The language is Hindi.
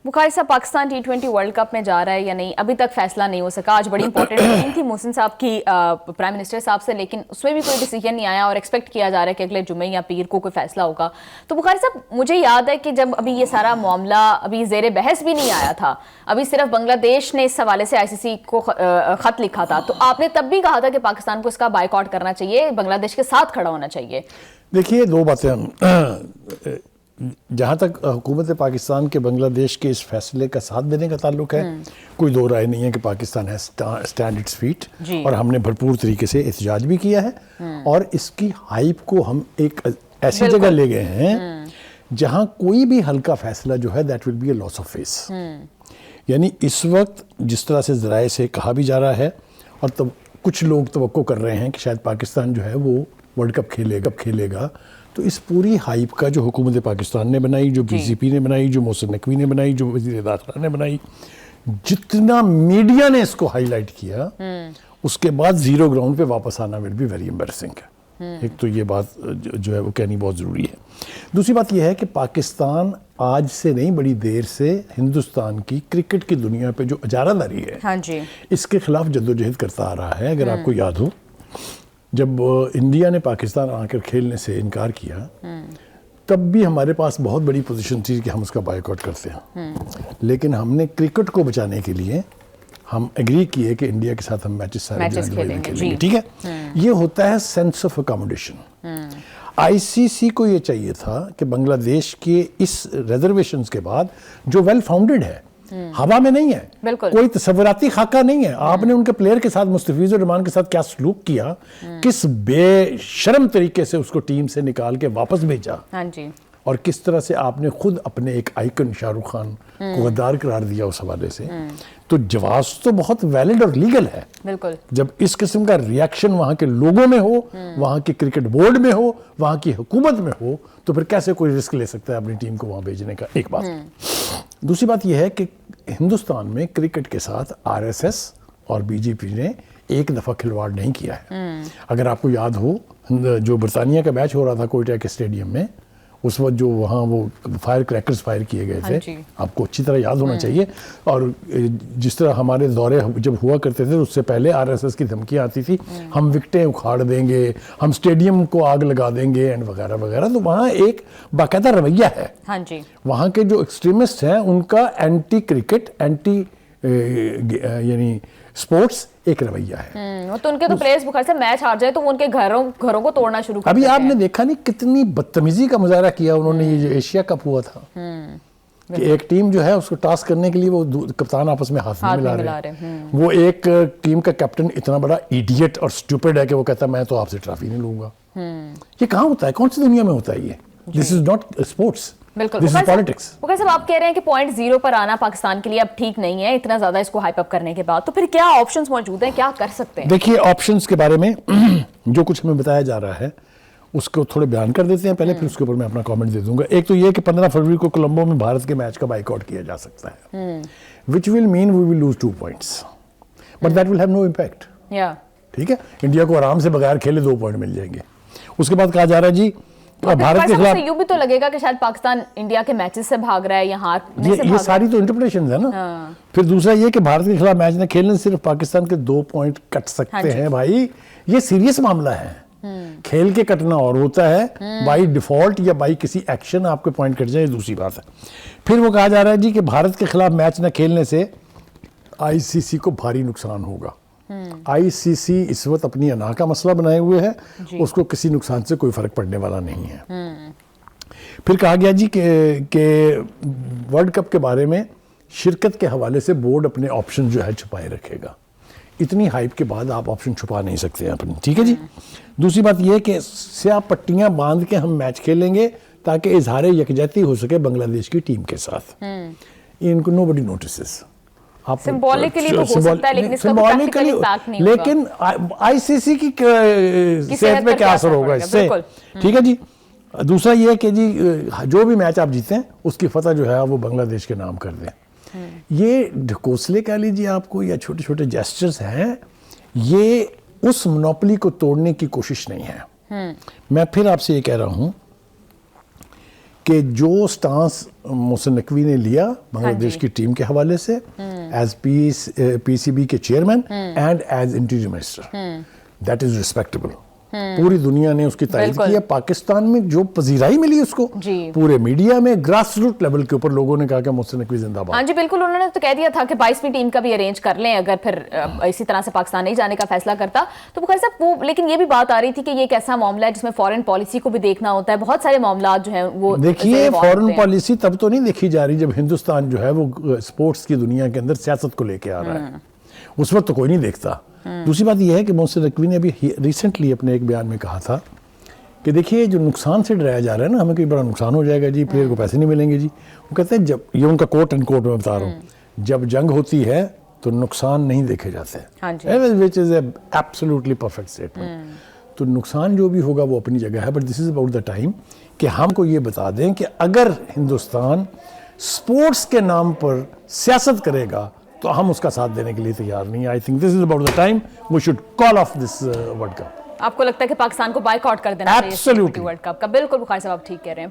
बुखारी साहब, पाकिस्तान T20 वर्ल्ड कप में जा रहा है या नहीं, अभी तक फैसला नहीं हो सका। आज बड़ी इंपॉर्टेंट मीटिंग थी मोहसिन साहब की प्राइम मिनिस्टर साहब से, लेकिन उसमें भी कोई डिसीजन नहीं आया और एक्सपेक्ट किया जा रहा है कि अगले जुमे या पीर को कोई फैसला होगा। तो बुखारी साहब, मुझे याद है कि जब अभी ये सारा मामला अभी ज़ेरे बहस भी नहीं आया था, अभी सिर्फ बांग्लादेश ने इस हवाले से ICC को खत लिखा था, तो आपने तब भी कहा था कि पाकिस्तान को इसका बायकॉट करना चाहिए, बांग्लादेश के साथ खड़ा होना चाहिए। देखिए, दो बातें। जहाँ तक हुकूमत पाकिस्तान के बांग्लादेश के इस फैसले का साथ देने का ताल्लुक है, कोई दो राय नहीं है कि पाकिस्तान है स्टैंड इट्स फीट, और हमने भरपूर तरीके से एहतजाज भी किया है और इसकी हाइप को हम एक ऐसी जगह ले गए हैं जहाँ कोई भी हल्का फैसला जो है that will be a loss of face. यानी इस वक्त जिस तरह से ज़राए से कहा भी जा रहा है और तब कुछ लोग तवक्को कर रहे हैं कि शायद पाकिस्तान जो है वो वर्ल्ड कप खेलेगा, तो इस पूरी हाइप का जो हुकूमत पाकिस्तान ने बनाई, जो BJP ने बनाई, जो मोहसिन नकवी ने बनाई, जो वज़ीर दाखिला ने बनाई, जितना मीडिया ने इसको हाईलाइट किया, उसके बाद जीरो ग्राउंड पे वापस आना विल बी वेरी एम्बैरेसिंग है। एक तो ये बात जो है वो कहनी बहुत ज़रूरी है। दूसरी बात यह है कि पाकिस्तान आज से नहीं, बड़ी देर से हिंदुस्तान की क्रिकेट की दुनिया पे जो इजारादारी है, हाँ जी, इसके खिलाफ जद्दोजहद करता आ रहा है। अगर आपको याद हो, जब इंडिया ने पाकिस्तान आकर खेलने से इनकार किया, तब भी हमारे पास बहुत बड़ी पोजीशन थी कि हम उसका बायकॉट करते हैं, लेकिन हमने क्रिकेट को बचाने के लिए हम एग्री किए कि इंडिया के साथ हम मैचेस खेलेंगे। ठीक है, ये होता है सेंस ऑफ अकोमोडेशन। ICC को ये चाहिए था कि बांग्लादेश के इस रिजर्वेशंस के बाद जो वेल फाउंडेड है, हवा में नहीं है, कोई तसव्वुराती खाका नहीं है, आपने उनके प्लेयर के साथ, मुस्तफिजुर रहमान के साथ क्या सलूक किया, किस बेशर्म तरीके से उसको टीम से निकाल के वापस भेजा, हाँ जी, और किस तरह से आपने खुद अपने एक आइकन शाहरुख खान को गद्दार करार दिया उस हवाले से, तो जवाब तो बहुत वैलिड और लीगल है। बिल्कुल। जब इस किस्म का रिएक्शन वहां के लोगों में हो, वहां के क्रिकेट बोर्ड में हो, वहां की हुकूमत में हो, तो फिर कैसे कोई रिस्क ले सकता है अपनी टीम को वहां भेजने का। एक बात। दूसरी बात यह है कि हिंदुस्तान में क्रिकेट के साथ RSS और BJP ने एक दफा खिलवाड़ नहीं किया है। अगर आपको याद हो, जो बरतानिया का मैच हो रहा था कोयटा के स्टेडियम में, उस वक्त जो वहाँ वो फायर क्रैकर्स फायर किए गए थे, आपको अच्छी तरह याद होना चाहिए। और जिस तरह हमारे दौरे जब हुआ करते थे, उससे पहले RSS की धमकियाँ आती थी, हम विकटें उखाड़ देंगे, हम स्टेडियम को आग लगा देंगे एंड वगैरह वगैरह। तो वहाँ एक बाकायदा रवैया है। हाँ जी। वहाँ के जो एक्सट्रीमिस्ट हैं उनका एंटी क्रिकेट, एंटी यानी स्पोर्ट्स एक रवैया है। तो उनके तो प्लेयर्स बुखारी से मैच हार जाए तो वो उनके घरों को तोड़ना शुरू कर अभी देते हैं। आपने देखा नहीं कितनी बदतमीजी का मुजाहरा किया उन्होंने। ये जो एशिया कप हुआ था, कि एक टीम जो है उसको टास्क करने के लिए वो कप्तान आपस में हाथ नहीं मिला रहे। वो एक टीम का कैप्टन इतना बड़ा इडियट और स्टूपिड है कि वो कहता है मैं तो आपसे ट्रॉफी नहीं लूंगा। ये कहाँ होता है, कौन सी दुनिया में होता है ये? दिस इज नॉट स्पोर्ट्स, बिल्कुल। This is politics. Bukhari sahab, आप कह रहे हैं कि पॉइंट 0 पर आना पाकिस्तान के लिए अब ठीक नहीं है, इतना ज्यादा इसको हाइप अप करने के बाद, तो फिर क्या ऑप्शंस मौजूद हैं, क्या कर सकते हैं? देखिए, ऑप्शंस के बारे में जो कुछ हमें बताया जा रहा है उसको थोड़े बयान कर देते हैं पहले, फिर उसके ऊपर मैं अपना कमेंट दे दूंगा। एक तो ये कि 15 फरवरी को कोलंबो में भारत के मैच का बाइकआउट किया जा सकता है, which will mean we will lose 2 points, but that will have no impact. ठीक है, इंडिया को आराम से बगैर खेले 2 पॉइंट मिल जाएंगे। उसके बाद कहा जा रहा है जी भारत के खिलाफ, यूं भी तो लगेगा कि शायद पाकिस्तान इंडिया के मैचेस से भाग रहा है या हारने से ये सारी तो इंटरप्रिटेशन है ना। फिर दूसरा ये कि भारत के खिलाफ मैच न खेलने से सिर्फ पाकिस्तान के 2 पॉइंट कट सकते हैं। भाई, ये सीरियस मामला है। खेल के कटना और होता है बाई डिफॉल्ट या बाई किसी एक्शन आपके पॉइंट कट जाए, दूसरी बात है। फिर वो कहा जा रहा है जी कि भारत के खिलाफ मैच न खेलने से ICC को भारी नुकसान होगा। ICC इस वक्त अपनी अना का मसला बनाए हुए है, उसको किसी नुकसान से कोई फर्क पड़ने वाला नहीं है। फिर कहा गया जी कि वर्ल्ड कप के बारे में शिरकत के हवाले से बोर्ड अपने ऑप्शन जो है छुपाए रखेगा। इतनी हाइप के बाद आप ऑप्शन छुपा नहीं सकते हैं अपनी। ठीक है जी। दूसरी बात यह कि स्याह पट्टियां बांध के हम मैच खेलेंगे ताकि इजहार यकजहती हो सके बांग्लादेश की टीम के साथ। इनको नोबडी नोटिसेस। सिंबॉलिकली तो हो सकता है, लेकिन इसका प्रैक्टिकली इम्पैक्ट नहीं होगा। लेकिन ICC की सेहत पे क्या असर होगा इससे? ठीक है जी। दूसरा ये कि जी जो भी मैच आप जीते हैं उसकी फतह जो है वो बांग्लादेश के नाम कर दें। ये ढकोसले कह लीजिए आपको या छोटे छोटे जेस्चर्स हैं, ये उस मोनोपोली को तोड़ने की कोशिश नहीं है। मैं फिर आपसे ये कह रहा हूं कि जो स्टांस मोहसिन नकवी ने लिया बांग्लादेश की टीम के हवाले से एज पीसीबी के chairman and as interior minister, that is respectable. पूरी दुनिया ने उसकी तारीफ की है। पाकिस्तान में जो पजीराई मिली उसको, पूरे मीडिया में ग्रास रूट लेवल के ऊपर लोगों ने कहा कि मोहसिन नकवी जिंदाबाद। हाँ जी बिल्कुल, उन्होंने तो कह दिया था कि 22वीं टीम का भी अरेंज कर लें अगर फिर इसी तरह से पाकिस्तान नहीं जाने का फैसला करता तो। बुखारी साहब वो, लेकिन ये भी बात आ रही थी कि ये एक ऐसा मामला है जिसमें फॉरेन पॉलिसी को भी देखना होता है, बहुत सारे मामला जो है वो देखिए। फॉरेन पॉलिसी तब तो नहीं देखी जा रही जब हिंदुस्तान जो है वो स्पोर्ट्स की दुनिया के अंदर सियासत को लेके आ रहा है, उस वक्त तो कोई नहीं देखता। दूसरी बात यह है कि मोहसिन नकवी ने अभी रिसेंटली अपने एक बयान में कहा था कि देखिए जो नुकसान से डराया जा रहा है ना, हमें कोई बड़ा नुकसान हो जाएगा जी, प्लेयर को पैसे नहीं मिलेंगे जी। वो कहते हैं जब, ये उनका कोट एंड कोट में बता रहा हूँ, जब जंग होती है तो नुकसान नहीं देखे जाते, which is absolutely perfect statement. तो नुकसान जो भी होगा वो अपनी जगह है, but this is about the time कि हमको ये बता दें कि अगर हिंदुस्तान स्पोर्ट्स के नाम पर सियासत करेगा तो हम उसका साथ देने के लिए तैयार नहीं है। I think this is about the time we should call off this world cup. आपको लगता है कि पाकिस्तान को बायकॉट कर देना चाहिए वर्ल्ड कप का? बिल्कुल बुखारी साहब, आप ठीक कह रहे हैं।